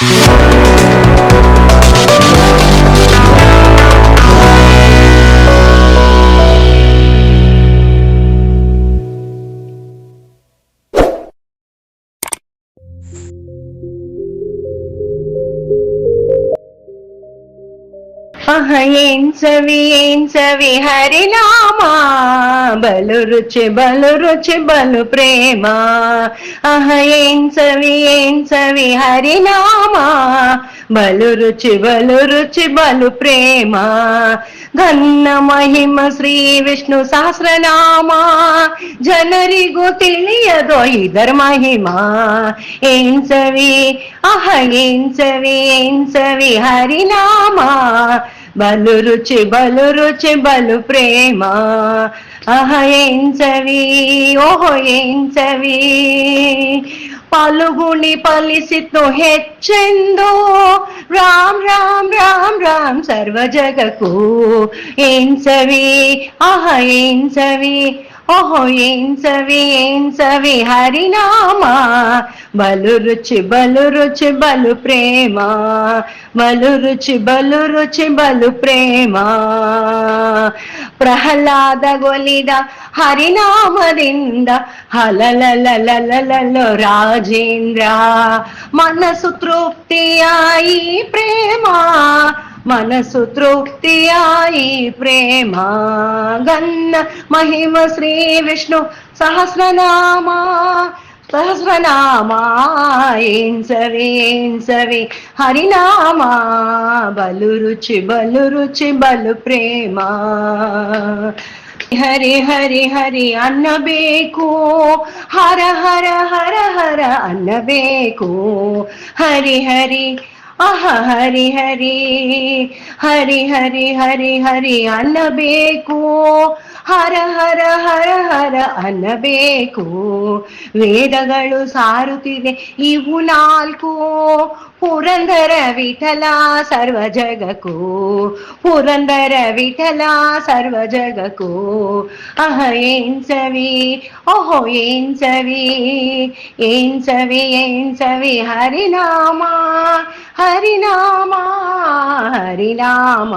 ఏం చవి హరినామా, బలు రుచి బలు ప్రేమ. ఏం చవి హరినామా, బలు రుచి బలు ప్రేమ. ఘన్న మహిమ శ్రీ విష్ణు సహస్రనామా, ಜನರಿಗೂ ತಿಳಿಯದೋ ಇದರ ಮಹಿಮಾ. ಏನ್ ಸವಿ ಏನ್ ಸವಿ ಹರಿನಾಮಾ, బలు రుచి బలు ప్రేమ. ఏం చవి ఓహో ఏం చవి, పాల్గొని పలిసితో ಹೆಚ್ಚೆಂದು రామ్ రామ్ రామ్ రామ్ సర్వ జగకు. ఏం చవి ఏం చవి ఓహో ఏం చవి హరినామా, బలు రుచి బలు ప్రేమ. బలు రుచి బలు ప్రేమ. ಪ್ರಹ್ಲಾದ ಗೊಲಿದ ಹರಿನಾಮದಿಂದ ಹಲಲಲಲಲಲೋ ರಾಜೇಂದ್ರ, ಮನಸ್ಸು ತೃಪ್ತಿಯಾಯಿ ಪ್ರೇಮ, మనసు తృప్తియాయి ప్రేమ. గన్న మహిమ శ్రీ విష్ణు సహస్రనామా, ఏం సవి హరినామా, బలు రుచి బలు ప్రేమ. హరి హరి హరి ಅನ್ನಬೇಕು, ಹರ ಹರ ಹರ ಹರ ಅನ್ನಬೇಕು. ಹರಿ ಹರಿ ಹರಿ ಹರಿ ಹರಿ ಹರಿ ಹರಿ ಹರಿ ಅನ್ನಬೇಕು, ಹರ ಹರ ಹರ ಹರ ಅನ್ನಬೇಕು. ವೇದಗಳು ಸಾರುತ್ತಿದೆ ಇವು ನಾಲ್ಕು, ಪುರಂದರ ವಿಠಲ ಸರ್ವ ಜಗಕ್ಕೂ, ಪುರಂದರ ವಿಠಲ ಸರ್ವ ಜಗಕ್ಕೂ. ಏನ್ ಸವಿ ಓಹೋ ಏನ್ ಸವಿ ಹರಿನಾಮ, ಹರಿನಾಮ ಹರಿನಾಮ.